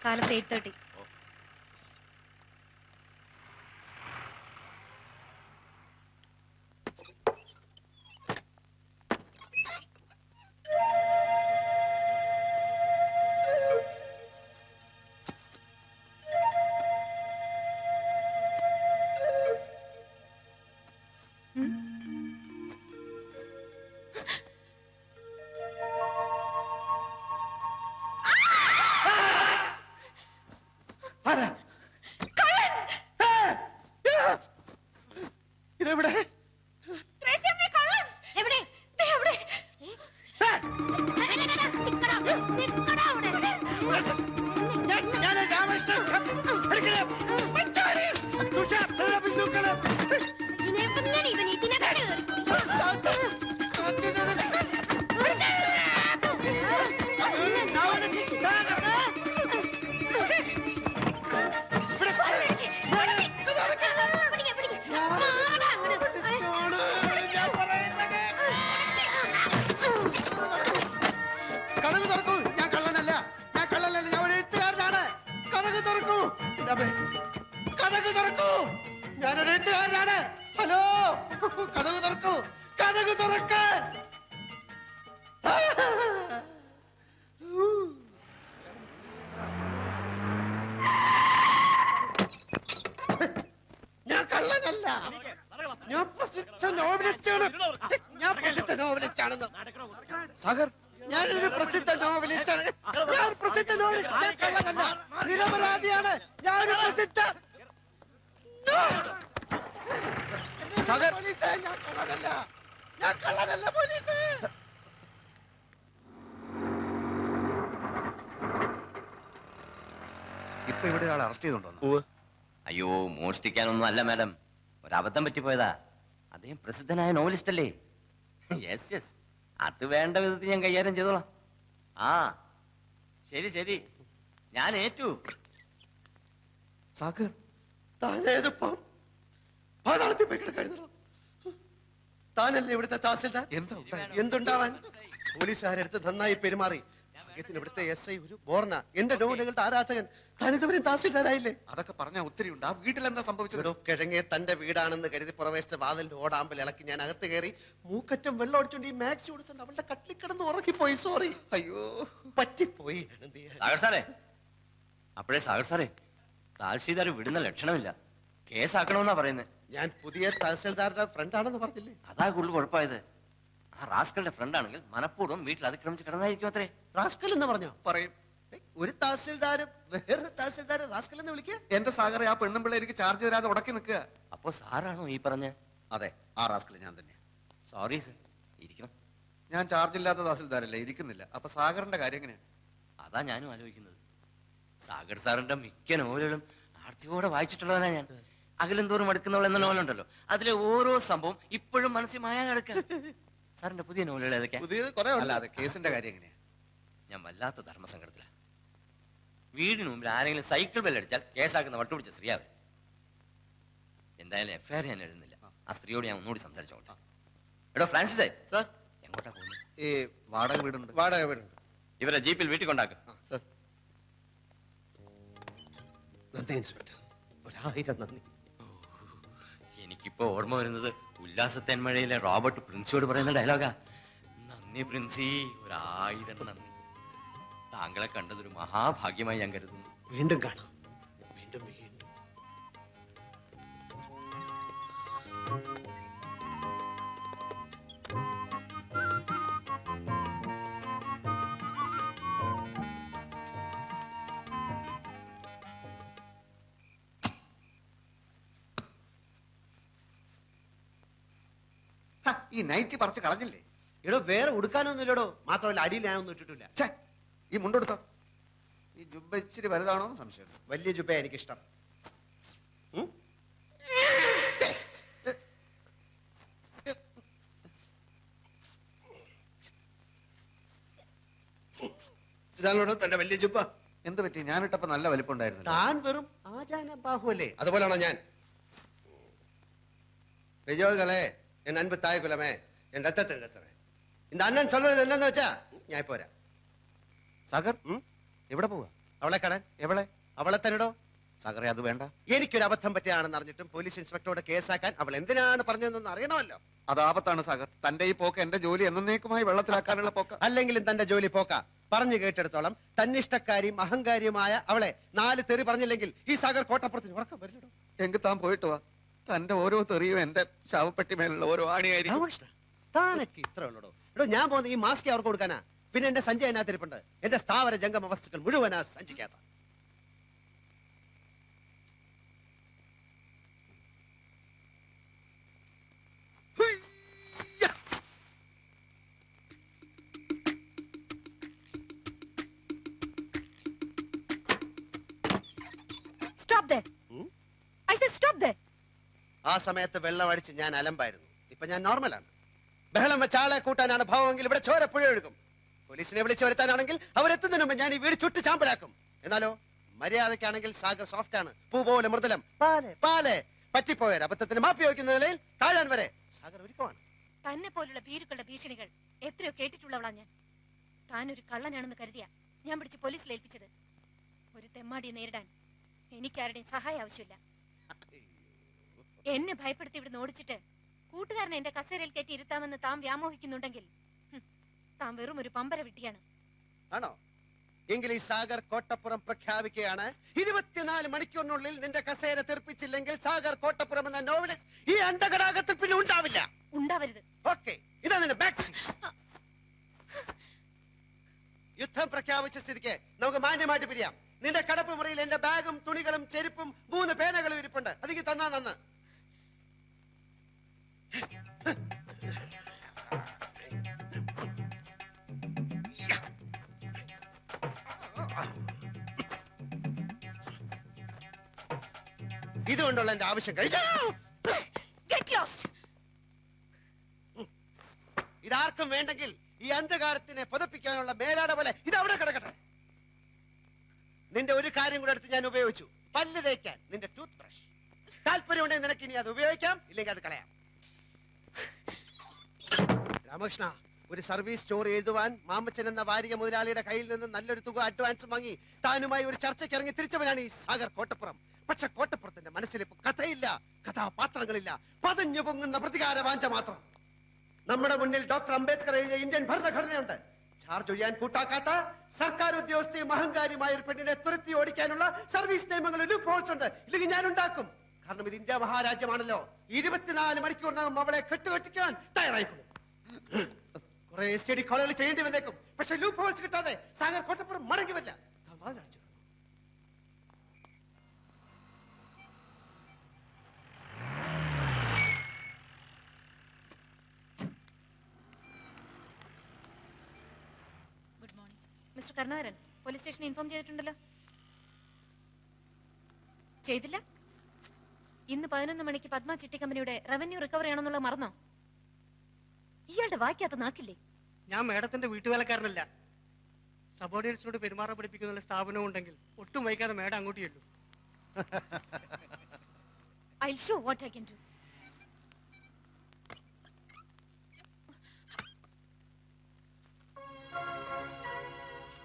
കാലത്ത് 8:30. ഇതെവിടെ? ഞാനൊരു എഴുത്തുകാരനാണ്. ഹലോ, കതക് തുറക്കൂ, കതക് തുറക്കാൻ. ഞാൻ കള്ളനല്ല, ഞാൻ പ്രസിദ്ധ നോവലിസ്റ്റാണ്. ഞാൻ പ്രസിദ്ധ നോവലിസ്റ്റാണെന്ന്. സാഗർ, ഞാനൊരു പ്രസിദ്ധ നോവലിസ്റ്റാണ്. ഞാൻ പ്രസിദ്ധ നോവലിസ്റ്റ്. ഞാൻ കള്ളനല്ല, നിരപരാധിയാണ്. ഞാനൊരു പ്രസിദ്ധ സാഗർ, പോലീസേ, ഞാൻ കള്ളനല്ല, ഞാൻ കള്ളനല്ല പോലീസേ. ഇപ്പൊ ഇവിടെ ഒരാൾ അറസ്റ്റ് ചെയ്തോണ്ടോ? അയ്യോ, മോഷ്ടിക്കാനൊന്നും അല്ല മാഡം, ഒരബദ്ധം പറ്റിപ്പോയതാ. അദ്ദേഹം പ്രസിദ്ധനായ നോവലിസ്റ്റ് അല്ലേ? യെസ് യെസ്, അത് വേണ്ട വിധത്തിൽ ഞാൻ കൈകാര്യം ചെയ്തോളാം. ആ ശരി ശരി, ഞാൻ ഏറ്റു. സാഗർ, താനേതിപ്പം പാതാളത്തിൽ പോയി കിടക്കരുതോ? താനല്ലേ ഇവിടുത്തെ തഹസിൽദാർ? എന്തുണ്ടാവാൻ? പോലീസുകാരെടുത്ത് നന്നായി പെരുമാറി. ഇവിടുത്തെ SI ഒരു ബോർണ, എന്റെ നോവലുകളുടെ ആരാധകൻ. താനിതുവരെയും തഹസിൽദാരായില്ലേ? അതൊക്കെ പറഞ്ഞ ഒത്തിരി ഉണ്ട്. ആ വീട്ടിൽ എന്താ സംഭവിച്ചത്? കിഴങ്ങെ തന്റെ വീടാണെന്ന് കരുതി പുറവേശത്തെ വാതിലിന്റെ ഓടാമ്പൽ ഇളക്കി ഞാൻ അകത്ത് കയറി മൂക്കറ്റം വെള്ളം ഒടിച്ചോണ്ട് ഈ മാക്സി കൊടുത്തോണ്ട് അവളുടെ കട്ടിൽ കിടന്ന് ഉറങ്ങിപ്പോയി. സോറി, അയ്യോ പറ്റിപ്പോയി. സാഗർ സാറേ, അപ്പോഴേ സാഗർ സാറേ, താൽഷീദാർ വിടുന്ന ലക്ഷണമില്ല. കേസാക്കണമെന്നാ പറയുന്നത്. ഞാൻ പുതിയ തഹസിൽദാരുടെ ഫ്രണ്ടാണെന്ന് പറഞ്ഞില്ലേ? അതാ കൂടുതൽ കുഴപ്പമായത്. ആ റാസ്കളുടെ ഫ്രണ്ട് ആണെങ്കിൽ മനഃപൂർവ്വം വീട്ടിൽ അതിക്രമിച്ച് കിടന്നായിരിക്കും അത്രേ. റാസ്കൽ എന്ന് പറഞ്ഞോ? പറയും. ഒരു തഹസിൽദാരും വേറൊരു തഹസിൽദാരെ റാസ്കൽ എന്ന് വിളിക്കുക? എന്റെ സാഗറെ, ആ പെണ്ണും പിള്ളേ എനിക്ക് ചാർജ് തരാതെ ഉടക്കി നിൽക്കുക. അപ്പോ സാറാണോ ഈ പറഞ്ഞ? അതെ, ആ റാസ്കൽ ഞാൻ തന്നെ. സോറി സർ, ഇരിക്കണം. ഞാൻ ചാർജ് ഇല്ലാത്ത തഹസിൽദാരല്ലേ, ഇരിക്കുന്നില്ല. അപ്പൊ സാഗറിന്റെ കാര്യം എങ്ങനെയാ? അതാ ഞാനും ആലോചിക്കുന്നത്. സാഗർ സാറിന്റെ മിക്ക നോവലുകളും ആർത്തിയോടെ വായിച്ചിട്ടുള്ളവനാ ഞാൻ. അകലും തോറും അടുക്കുന്നവൾ എന്ന നോവലുണ്ടല്ലോ, അതിലെ ഓരോ സംഭവം ഇപ്പോഴും മനസ്സിൽ മായാൻ കിടക്കുക. സാറിന്റെ പുതിയ നോവലുകൾ ഏതൊക്കെയാ? പുതിയത് കുറെ. അല്ലാതെ കേസിന്റെ കാര്യം എങ്ങനെയാ? ഞാൻ വല്ലാത്ത ധർമ്മസങ്കടത്തില. വീടിന് മുമ്പിൽ ആരെങ്കിലും സൈക്കിൾ ബെല്ലടിച്ചാൽ കേസാക്കുന്ന വട്ടുപിടിച്ച സ്ത്രീയാവൻ. എന്തായാലും FIR ഞാൻ എഴുതുന്നില്ല. ആ സ്ത്രീയോട് ഞാൻ ഒന്നുകൂടി സംസാരിച്ചോട്ടെ. എടോ ഫ്രാൻസിസേ, സാർ എങ്ങോട്ടാ പോകുന്നത്? ഈ വാടക വീടുണ്ട്. വാടക വീടുണ്ട്. ഇവരെ ജീപ്പിൽ വീട്ടിൽ കൊണ്ടാക്കും. സർ, നന്ദി ഇൻസ്പെക്ടർ, 1000 നന്ദി. എനിക്കിപ്പോ ഓർമ്മ വരുന്നത് ഉല്ലാസത്തേന്മഴയിലെ റോബർട്ട് പ്രിൻസിയോട് പറയുന്ന ഡയലോഗാ. നന്ദി പ്രിൻസി, 1000 നന്ദി. താങ്കളെ കണ്ടതൊരു മഹാഭാഗ്യമായി ഞാൻ കരുതുന്നു. വീണ്ടും കാണാം, വീണ്ടും വീണ്ടും. ഈ നൈറ്റി പറിച്ച് കളഞ്ഞില്ലേ? എടോ, വേറെ ഉടുക്കാനൊന്നും ഇല്ലടോ. മാത്രമല്ല അടിയിൽ ഞാനൊന്നും ഇട്ടിട്ടില്ല. ഈ മുണ്ടെടുത്തോ? ഈ ജുബ്ബ ഇച്ചിരി വലുതാണോ എന്ന് സംശയം. വലിയ ജുബ എനിക്കിഷ്ടം. ഇതാണോ തന്റെ വലിയ ജുബ? എന്ത് പറ്റി? ഞാനിട്ടപ്പോ നല്ല വലിപ്പം ഉണ്ടായിരുന്നു. താൻ വെറും ആചാന ബാഹുവല്ലേ? അതുപോലാണോ ഞാൻ? பெரியோர்களே, என் அன்பு தாய் குலமே, என் ரத்தத்தின் ரத்தமே, இந்த அண்ணன் சொல்றது என்னன்னு வச்சா ഞാൻ പോരാ. സാഗർ, എവിടെ പോവാ? അവളെ കാണാൻ. എവളെ? അവളെ തന്നെടോ. സാഗറെ അത് വേണ്ട. എനിക്കൊരു അബദ്ധം പറ്റിയാണെന്ന് അറിഞ്ഞിട്ടും പോലീസ് ഇൻസ്പെക്ടറോട് കേസാക്കാൻ അവൾ എന്തിനാണ് പറഞ്ഞതെന്ന് അറിയണമല്ലോ. അത് ആപത്താണ് സാഗർ. തന്റെ ഈ പോക്ക് എന്റെ ജോലി എന്നേക്കുമായി വെള്ളത്തിലാക്കാനുള്ള പോക്ക. അല്ലെങ്കിലും തന്റെ ജോലി പോക്ക. പറഞ്ഞു കേട്ടെടുത്തോളം തന്നിഷ്ടക്കാരിയും അഹങ്കാരിയുമായ അവളെ 4 തെറി പറഞ്ഞില്ലെങ്കിൽ ഈ സാഗർ കോട്ടപ്പുറത്തിന് ഉറക്കം വരില്ലടോ. എങ്കിൽ താൻ പോയിട്ട് വാ. തന്റെ ഓരോ തെറിയും എന്റെ ശവപ്പെട്ടി മേലുള്ള ഓരോ ആണിയായിരിക്കും. രാമകൃഷ്ണ, താനൊക്കെ ഇത്ര ഉള്ളടോ. എടോ, ഞാൻ പോകുന്ന ഈ മാസ്ക് അവർക്ക് കൊടുക്കാനാ. പിന്നെ എന്റെ സഞ്ചി അതിനകത്തിരിപ്പുണ്ട്. എന്റെ സ്ഥാവര ജംഗമ വസ്തുക്കൾ മുഴുവനാ സഞ്ചിക്കാത്ത. Stop there. I said stop there. ആ സമയത്ത് വെള്ളം അടിച്ച് ഞാൻ അലമ്പായിരുന്നു. ഇപ്പൊ ഞാൻ നോർമലാണ്. ബഹളം വെച്ച ആളെ കൂട്ടാനാണ് ഭാവമെങ്കിൽ ഇവിടെ ചോര പുഴ ഒഴുകും. പോലീസിനെ വിളിച്ചു വരുത്താനാണെങ്കിൽ അവരെത്തുന്നതിന് മുമ്പ് ഞാൻ ഈ വീട് ചുട്ട് ചാമ്പലാക്കും. എന്നാലോ മര്യാദക്കാണെങ്കിൽ സാഗർ സോഫ്റ്റ് ആണ്, പൂ പോലെ മൃദുലം. പാലെ പാലെ പറ്റിപ്പോയ അബദ്ധത്തിന് മാപ്പി വയ്ക്കുന്ന നിലയിൽ താഴാൻ വരെ സാഗർ ഒരുക്കമാണ്. തന്നെ പോലുള്ള ഭീരുക്കളുടെ ഭീഷണികൾ എത്രയോ കേട്ടിട്ടുള്ളവളാ ഞാൻ. താനൊരു കള്ളനാണെന്ന് കരുതിയാ ഞാൻ പിടിച്ച് പോലീസിൽ ഏൽപ്പിച്ചത്. ഒരു തെമ്മാടിയെ നേരിടാൻ എനിക്കാരുടെയും സഹായം ആവശ്യമില്ല. എന്നെ ഭയപ്പെടുത്തി ഇവിടുന്ന് ഓടിച്ചിട്ട് കൂട്ടുകാരനെ എന്റെ കസേരയിൽ കയറ്റി ഇരുത്താമെന്ന് താൻ വ്യാമോഹിക്കുന്നുണ്ടെങ്കിൽ താൻ വെറും ഒരു പമ്പര വിട്ടിയാണ്. ആണോ? എങ്കിൽ ഈ സാഗർ കോട്ടപ്പുറം പ്രഖ്യാപിക്കുകയാണ്, 24 മണിക്കൂറിനുള്ളിൽ നിന്റെ കസേര തെറിപ്പിച്ചില്ലെങ്കിൽ സാഗർ കോട്ടപ്പുറം എന്ന നോവലിസ്റ്റ് ഈ അണ്ടകടാകത്തിൽ പിന്നെ ഉണ്ടാവില്ല. ഉണ്ടാവരുത്. ഓക്കെ, ഇതാ നിന്റെ ബാക്ക്. യുദ്ധം പ്രഖ്യാപിച്ച സ്ഥിതിക്ക് നമുക്ക് മാന്യമായിട്ട് പിരിയാം. നിന്റെ കടപ്പ് മുറിയിൽ എന്റെ ബാഗും തുണികളും ചെരുപ്പും 3 പേനകളും ഇരിപ്പുണ്ട്. അതിക്ക് തന്നാ നന്ന്. ഇതുകൊണ്ടുള്ള എന്റെ ആവശ്യം കഴിച്ചു. ഇതാർക്കും വേണ്ടെങ്കിൽ ഈ അന്ധകാരത്തിനെ പുതപ്പിക്കാനുള്ള മേലാട പോലെ ഇതവിടെ കിടക്കട്ടെ. നിന്റെ ഒരു കാര്യം കൂടെ എടുത്ത് ഞാൻ ഉപയോഗിച്ചു, പല്ല് തേക്കാൻ നിന്റെ ടൂത്ത് ബ്രഷ്. താല്പര്യമുണ്ടെങ്കിൽ നിനക്ക് ഇനി അത് ഉപയോഗിക്കാം, ഇല്ലെങ്കിൽ അത് കളയാം. രാമകൃഷ്ണ, ഒരു സർവീസ് സ്റ്റോറി എഴുതുവാൻ മാമച്ചൻ എന്ന വാരിക മുതലാളിയുടെ കയ്യിൽ നിന്ന് നല്ലൊരു തുക അഡ്വാൻസ് വാങ്ങി താനുമായി ഒരു ചർച്ചയ്ക്ക് ഇറങ്ങി തിരിച്ചവനാണ് ഈ സാഗർ കോട്ടപ്പുറം. പക്ഷെ കോട്ടപ്പുറത്തിന്റെ മനസ്സിൽ ഇപ്പൊ കഥയില്ല, കഥാപാത്രങ്ങളില്ല, പതഞ്ഞു പൊങ്ങുന്ന പ്രതികാര വാഞ്ച മാത്രം. നമ്മുടെ മുന്നിൽ ഡോക്ടർ അംബേദ്കർ എഴുതിയ ഇന്ത്യൻ ഭരണഘടനയുണ്ട്. ചാർജ് ഒഴിയാൻ കൂട്ടാക്കാത്ത സർക്കാർ ഉദ്യോഗസ്ഥയും അഹങ്കാരിയുമായ ഒരു പെണ്ണിനെ തുരത്തി ഓടിക്കാനുള്ള സർവീസ് നിയമങ്ങളിൽ ലൂപ്ഹോൾസ് ഉണ്ട്. ഇല്ലെങ്കിൽ ഞാൻ ഉണ്ടാക്കും. കാരണം ഇത് ഇന്ത്യ മഹാരാജ്യമാണല്ലോ. 24 മണിക്കൂറിനകം അവളെ കെട്ടുകെട്ടിക്കാൻ തയ്യാറായിക്കൊള്ളു. കുറെ സ്റ്റഡി കോളുകൾ ചെയ്യേണ്ടി വന്നേക്കും. പക്ഷെ ലൂപ്പ് ഹോൾസ് കിട്ടാതെ സാഗർ കോട്ടപ്പുറം മടങ്ങി വരില്ല. Good morning mister Karunakaran. Police സ്റ്റേഷനിൽ ഇൻഫോം ചെയ്തിട്ടുണ്ടല്ലോ. ചെയ്തില്ല? ഇന്ന് 11 മണിക്ക് പത്മ ചിട്ടി കമ്പനിയുടെ റവന്യൂ റിക്കവറി ആണെന്നുള്ളത് മറന്നോ? ഇയാളുടെ വായിക്കാത്ത നാക്കില്ലേ? ഞാൻ മേഡത്തിന്റെ വീട്ടുവേലക്കാരനല്ല. സബോർഡിനേറ്റ്സിനോട് പെരുമാറാൻ പഠിപ്പിക്കുന്ന സ്ഥാപനം ഉണ്ടെങ്കിൽ ഒട്ടും വൈകാതെ മേഡം അങ്ങോട്ട് ചെല്ലു. I'll show what I can do.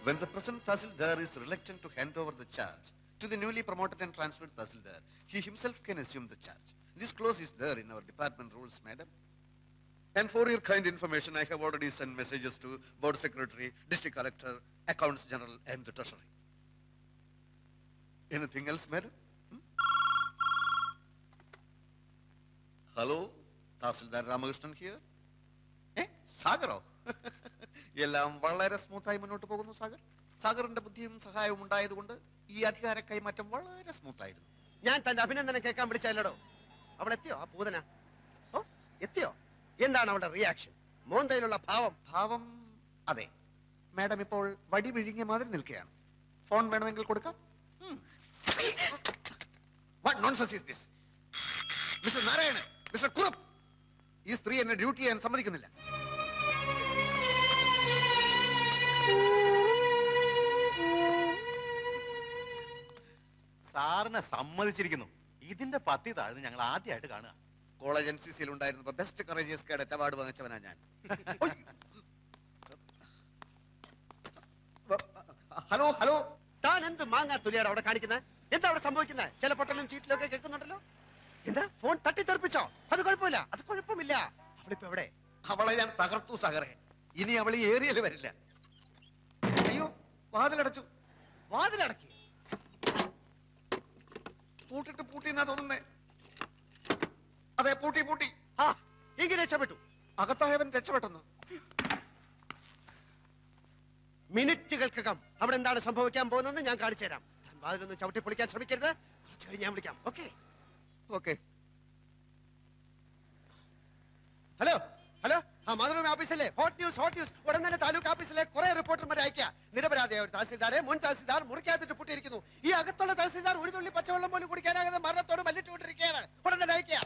When the present Tahsildar is reluctant to hand over the charge to the newly promoted and transferred Tahsildar, he himself can assume the charge. This clause is there in our department rules, madam. And for your kind information, I have already sent messages to Board Secretary, District Collector, Accounts General, and the Treasury. Anything else, madam? Hello, Tahsildar Ramakrishnan here. Sagaro. എല്ലാം വളരെ സ്മൂത്തായി മുന്നോട്ട് പോകുന്നു സാഗർ. സാഗറിന്റെ ബുദ്ധിയും സഹായവും ഉണ്ടായതുകൊണ്ട് ഈ അധികാര കൈമാറ്റം വളരെ സ്മൂത്തായിരുന്നു. ഞാൻ തന്റെ അഭിനന്ദനം കേൾക്കാൻ വിളിച്ചല്ലോ. അവൾ എത്തിയോ? ആ പൂതന ഓ എത്തിയോ? എന്താണ് അവളുടെ റിയാക്ഷൻ? മോന്തയിലുള്ള ഭാവം? അതെ, മാഡം ഇപ്പോൾ വടി വിഴുങ്ങിയ മാതിരി നിൽക്കുകയാണ്. ഫോൺ വേണമെങ്കിൽ കൊടുക്കാം. What nonsense is this? Mister Narayanan, mister Kurup, ഈ സ്ത്രീ എന്നെ ഡ്യൂട്ടി ചെയ്യാൻ സമ്മതിക്കുന്നില്ല. സാറിനെ സമ്മതിച്ചിരിക്കുന്നു. ഇതിന്റെ പത്തി താഴ്ന്ന് ഞങ്ങൾ ആദ്യമായിട്ട് കാണുക. കോളേജ് NCC ഉണ്ടായിരുന്നപ്പോ ബെസ്റ്റ് കറേജിയസ് കേഡറ്റ് അവാർഡ് വാങ്ങിച്ചവനാ ഞാൻ. ഹലോ ഹലോ, താൻ എന്ത് മാങ്ങാ തുലിയാണ് അവിടെ കാണിക്കുന്നത്? എന്താ അവിടെ സംഭവിക്കുന്നത്? ചില പൊട്ടലും ചീറ്റിലും ഒക്കെ കേൾക്കുന്നുണ്ടല്ലോ. എന്താ ഫോൺ തട്ടിത്തെറിപ്പിച്ചോ? അത് കുഴപ്പമില്ല, അത് കുഴപ്പമില്ല. അവളിപ്പോ എവിടെ? അവളെ ഞാൻ തകർത്തു സഹറെ. ഇനി അവൾ ഈ ഏരിയയിൽ വരില്ല. അയ്യോ, വാതിലടച്ചു. വാതിലടക്കി പൂട്ടിട്ട് പൂട്ടിന്നാ തോന്നുന്നേ. അതെ, പൂട്ടി പൂട്ടി. ആ എങ്കിൽ രക്ഷപ്പെട്ടു. അകത്തായവൻ രക്ഷപ്പെട്ടെന്ന്. മിനിറ്റുകൾക്കകം അവിടെ എന്താണ് സംഭവിക്കാൻ പോകുന്നതെന്ന് ഞാൻ കാണിച്ചു തരാം. താൻ വാതിലൊന്നും ചവിട്ടി പൊളിക്കാൻ ശ്രമിക്കരുത്. കുറച്ച് കഴിഞ്ഞ് ഞാൻ വിളിക്കാം. Okay okay. ഹലോ ഹലോ, ആ മാതൃഭൂമി ഓഫീസല്ലേ? Hot news, hot news. ഉടൻ തന്നെ താലൂക്ക് ഓഫീസിലെ കുറെ റിപ്പോർട്ടർമാരെ അയക്കുക. നിരപരാധിയായ ഒരു തഹസിൽദാരെ മുൻ തഹസിൽദാർ മുറിക്കാത്തിട്ട് പൂട്ടിയിരിക്കുന്നു. ഈ അകത്തുള്ള തഹസിൽദാർ ഒരു തുള്ളി പച്ചവെള്ളം പോലും കുടിക്കാനാകാതെ മരണത്തോട് മല്ലിട്ടുകൊണ്ടിരിക്കുകയാണ്. ഉടൻ തന്നെ അയക്കുക.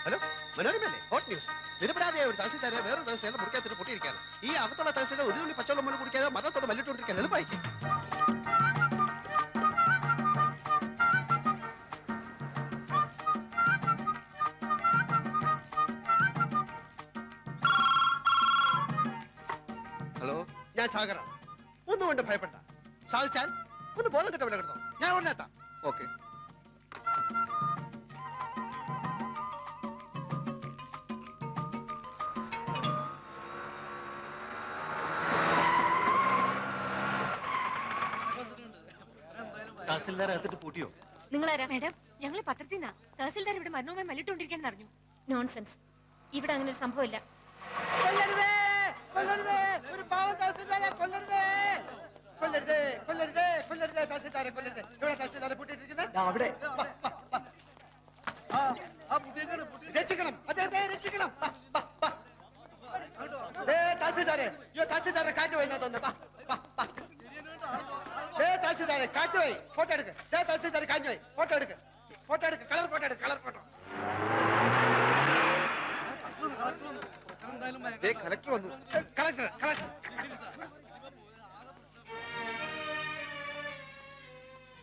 ഹലോ, മനോരമല്ലേ? Hot news. നിരപരാധിയായ ഒരു തഹസിൽദാരെ വേറൊരു തഹസിൽദാരെ മുറിക്കാത്തിട്ട് പൂട്ടിയിരിക്കുകയാണ്. ഈ അകത്തുള്ള തഹസിൽദാർ ഒരു തുള്ളി പച്ചവെള്ളം പോലും കുടിക്കാതെ മരണത്തോട് മല്ലിട്ടുകൊണ്ടിരിക്കുകയാണ്. എളുപ്പമായിരിക്കും. ഹലോ, ഞാൻ സാഗറാണ്. ഒന്നും കൊണ്ട് ഭയപ്പെട്ട. സാധിച്ചാൽ ഒന്ന് ബോധം കിട്ട വില കിടന്നോ. ഞാൻ ഉടനെ എത്താം. ഓക്കെ. തഹസിൽദാർ അകത്തിട്ട് പൂട്ടിയോ? നിങ്ങളാരാ? മാഡം, ഞങ്ങളെ പത്രത്തിൽ നിന്നാ. തഹസിൽദാർ ഇവിടെ മരണവുമായി മല്ലിട്ടുകൊണ്ടിരിക്കാൻ അറിഞ്ഞു. നോൺസെൻസ്. ഇവിടെ അങ്ങനെ ഒരു സംഭവമില്ല. കൊല്ലരുതേ, കൊല്ലരുതേ, ഒരു പാവം തഹസിൽദാരെ കൊല്ലരുതേ, കൊല്ലരുതേ, കൊല്ലരുതേ, കൊല്ലരുതേ, തഹസിൽദാരെ കൊല്ലരുതേ. ഇവിടെ തഹസിൽദാരെ പൂട്ടിയിട്ടിരിക്കുന്നത്. അവിടെ രക്ഷിക്കണം, അദ്ദേഹത്തെ രക്ഷിക്കണം. തഹസിൽദാരെ, തഹസിൽദാരെ കാറ്റ് പോയി തോന്നുന്നു. തഹസിൽദാരെ കാറ്റ് പോയി. ഫോട്ടോ എടുക്ക്. തഹസിൽദാരെ കാറ്റ് പോയി. ഫോട്ടോ എടുക്ക്, ഫോട്ടോ എടുക്ക്. കളർ ഫോട്ടോ എടുക്ക്, കളർ ഫോട്ടോ. കളക്ടർ വന്നു. Collector, collector.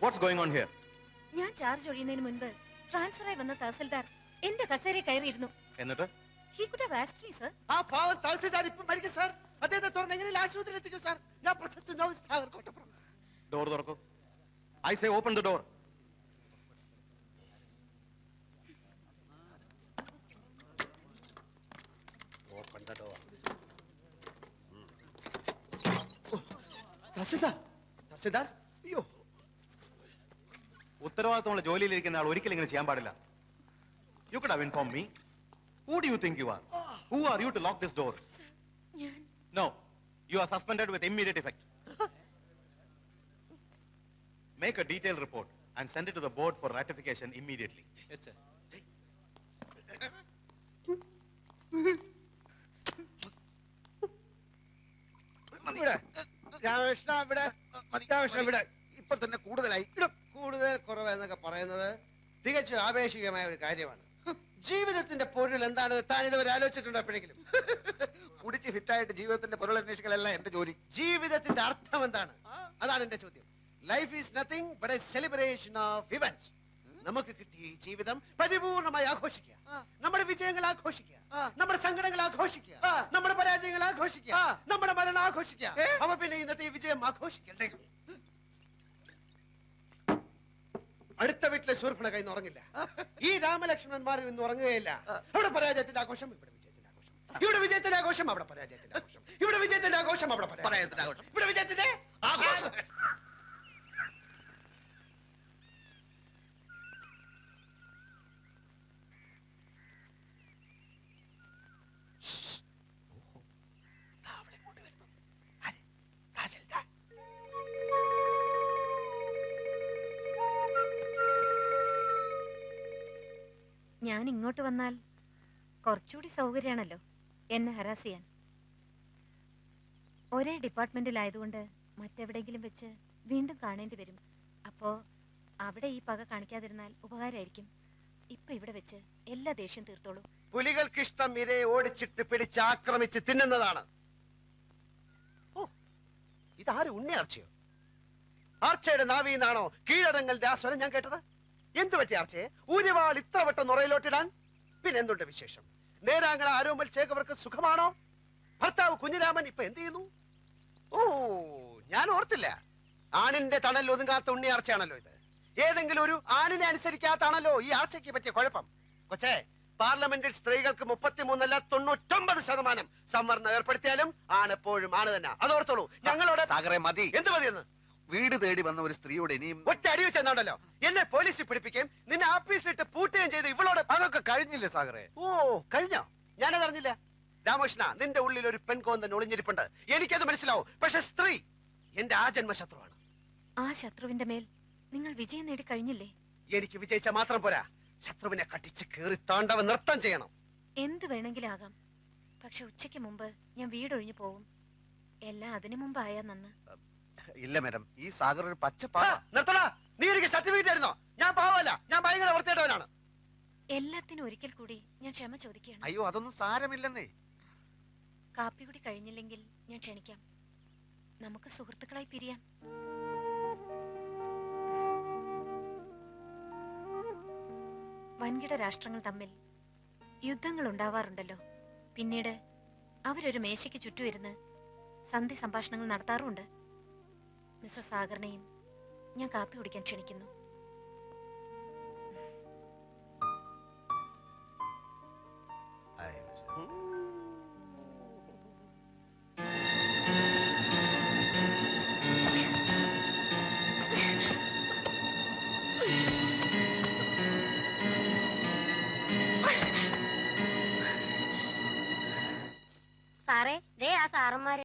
What's going on here? ഞാൻ ചാർജ് ഒഴിയുന്നതിന് മുൻപ് ട്രാൻസ്ഫറായി വന്ന തഹസിൽദാർ എന്റെ കസേരയിൽ കയറിയിരുന്നു. എന്നിട്ട് He could have asked me, sir. ആ പാവം തഹസിൽദാർ ഇപ്പൊ മരിക്കും സാർ. അദ്ദേഹത്തെ തുറന്ന് എങ്ങനെയും ആശുപത്രിയിൽ എത്തിക്കും സാർ. ഞാൻ പ്രശസ്ത നോവൽ സാഗർ കോട്ടപ്പുറം. ഡോർ തുറക്കൂ. I say open the door. Open the door. Tahsildar, tahsildar. അയ്യോ, ഉത്തരവാദിത്തമുള്ള ജോലിയിലിരിക്കുന്ന ആൾ ഒരിക്കലും ഇങ്ങനെ ചെയ്യാൻ പാടില്ല. You could have inform me. Who do you think you are? Who are you to lock this door? ഞാൻ No, you are suspended with immediate effect. Make a detailed report and send it to the board for ratification immediately. yes sir. ഇവിടെ രാമകൃഷ്ണ, ഇവിടെ രാമകൃഷ്ണ, ഇവിടെ ഇപ്പൊ തന്നെ കൂടുതലായി. ഇവിടെ കൂടുതൽ കുറവ് എന്നൊക്കെ പറയുന്നത് തികച്ചും ആപേക്ഷികമായ ഒരു കാര്യമാണ്. ജീവിതത്തിന്റെ പൊരുൾ എന്താണെന്ന് താൻ ഇതുവരെ ആലോചിച്ചിട്ടുണ്ടോ എപ്പോഴെങ്കിലും? കുടിച്ച് ഫിറ്റായിട്ട് ജീവിതത്തിന്റെ പൊരുൾ അന്വേഷിക്കലല്ല എന്റെ ജോലി. ജീവിതത്തിന്റെ അർത്ഥം എന്താണ്? അതാണ് എന്റെ ചോദ്യം. Life is nothing but A celebration of events. നമുക്ക് കിട്ടിയ ഈ ജീവിതം പരിപൂർണമായി ആഘോഷിക്കുക. നമ്മുടെ വിജയങ്ങൾ ആഘോഷിക്കുക, നമ്മുടെ സങ്കടങ്ങൾ ആഘോഷിക്കുക, നമ്മുടെ പരാജയങ്ങൾ ആഘോഷിക്കുക, നമ്മുടെ മരണം ആഘോഷിക്കുക. അപ്പൊ പിന്നെ ഇന്നത്തെ ഈ വിജയം ആഘോഷിക്കണ്ടേ? അടുത്ത വീട്ടിലെ ശൂർപ്പണഖ ഇന്ന് ഉറങ്ങില്ല. ഈ രാമലക്ഷ്മണന്മാർ ഇന്ന് ഉറങ്ങുകയില്ല. അവിടെ പരാജയത്തിന്റെ ആഘോഷം, ഇവിടെ വിജയത്തിന്റെ ആഘോഷം. ഇവിടെ വിജയത്തിന്റെ ആഘോഷം, അവിടെ പരാജയത്തിന്റെ ആഘോഷം. ഇവിടെ വിജയത്തിന്റെ ആഘോഷം, അവിടെ പരാജയത്തിന്റെ ആഘോഷം. ഇവിടെ വിജയത്തിന്റെ ആഘോഷം. ഞാൻ ഇങ്ങോട്ട് വന്നാൽ കുറച്ചുകൂടി സൗകര്യമാണല്ലോ എന്നെ ഹരാസ് ചെയ്യാൻ. ഒരേ ഡിപ്പാർട്ട്മെന്റിലായതുകൊണ്ട് മറ്റെവിടെയെങ്കിലും വെച്ച് വീണ്ടും കാണേണ്ടി വരും. അപ്പോ അവിടെ ഈ പക കാണിക്കാതിരുന്നാൽ ഉപകാരമായിരിക്കും. ഇപ്പൊ ഇവിടെ വെച്ച് എല്ലാ ദേഷ്യം തീർത്തോളൂ. പുലികൾക്കിഷ്ടം ഇരയെ ഓടിച്ചിട്ട് പിടിച്ച് ആക്രമിച്ച് തിന്നുന്നതാണ്. ഓ, ഇതാര് ഉണ്ണിയാർച്ചയോ? ആർച്ചയുടെ നാവിന്നാണോ കീഴടങ്ങളുടെ ആ സ്വരം ഞാൻ കേട്ടത്? എന്തു പറ്റി ആർച്ചയെ ഊരിവാൾ ഇത്ര വട്ടം നുറയിലോട്ടിടാൻ? പിന്നെ എന്തുണ്ട് വിശേഷം? നേരാങ്ങള ആരോമൽ ചേകവർക്ക് സുഖമാണോ? ഭർത്താവ് കുഞ്ഞിരാമൻ ഇപ്പൊ എന്ത് ചെയ്യുന്നു? ഓ, ഞാൻ ഓർത്തില്ല. ആണിന്റെ തണൽ ഒതുങ്ങാത്ത ഉണ്ണിയാർച്ചയാണല്ലോ ഇത്. ഏതെങ്കിലും ഒരു ആണിനെ അനുസരിക്കാത്താണല്ലോ ഈ ആർച്ചയ്ക്ക് പറ്റിയ കുഴപ്പം. കൊച്ചേ, പാർലമെന്റിൽ സ്ത്രീകൾക്ക് 33 99% സംവരണം ഏർപ്പെടുത്തിയാലും ആണെപ്പോഴും ആണ് തന്നെ. അതോർത്തോളൂ. ഞങ്ങളോട് സാഗറെ മതി. എന്ത് മതിയെന്ന്? വീട് തേടി വന്ന ഒരു സ്ത്രീയോട് ഇനിയും ഒറ്റ അടി വെച്ചെന്നാണല്ലോ എന്നെ പോലീസിൽ പിടിപ്പിക്കുകയും നിന്നെ ആഫീസിലിട്ട് പൂട്ടുകയും ചെയ്ത് ഇവളോട്. അതൊക്കെ കഴിഞ്ഞില്ലേ സാഗറെ? ഓ, കഴിഞ്ഞോ? ഞാനതറിഞ്ഞില്ല. രാമകൃഷ്ണ, നിന്റെ ഉള്ളിൽ ഒരു പെൺകോന്തൻ ഒളിഞ്ഞിരിപ്പുണ്ട്. എനിക്കത് മനസ്സിലാവും. പക്ഷെ സ്ത്രീ എന്റെ ആ ജന്മശത്രുവാണ്. ആ ശത്രുവിന്റെ മേൽ നിങ്ങൾ വിജയം നേടി കഴിഞ്ഞില്ലേ? എനിക്ക് വിജയിച്ച മാത്രം പോരാ, ശത്രുവിനെ കട്ടിച്ച് കീറി താണ്ടവൻ നൃത്തം ചെയ്യണം. എന്ത് വേണമെങ്കിലും ആകാം. പക്ഷെ ഉച്ചയ്ക്ക് മുമ്പ് ഞാൻ വീടൊഴിഞ്ഞു പോകും. എല്ലാം അതിനു മുമ്പായാ നന്ന്. ഇല്ല മാഡം, ഈ സാഗർ ഒരു പച്ച ആ, നിർത്തടാ. നീ എനിക്ക് സർട്ടിഫിക്കറ്റ് ആയിരുന്നോ? ഞാൻ പാവല്ല, ഞാൻ ഭയങ്കര വൃത്തിയായിട്ടവനാണ്. എല്ലാത്തിനും ഒരിക്കൽ കൂടി ഞാൻ ക്ഷമ ചോദിക്കുകയാണ്. അയ്യോ, അതൊന്നും സാരമില്ലെന്നേ. കാപ്പി കൂടി കഴിഞ്ഞില്ലെങ്കിൽ ഞാൻ ക്ഷണിക്കാം. നമുക്ക് സുഹൃത്തുക്കളായി പിരിയാം. വൻകിട രാഷ്ട്രങ്ങൾ തമ്മിൽ യുദ്ധങ്ങൾ ഉണ്ടാവാറുണ്ടല്ലോ. പിന്നീട് അവരൊരു മേശയ്ക്ക് ചുറ്റുമിരുന്ന് സന്ധി സംഭാഷണങ്ങൾ നടത്താറുമുണ്ട്. മിസ്റ്റർ സാഗറിനെയും ഞാൻ കാപ്പി കുടിക്കാൻ ക്ഷണിക്കുന്നു. സാറേ, ദേ ആ സാറന്മാര്.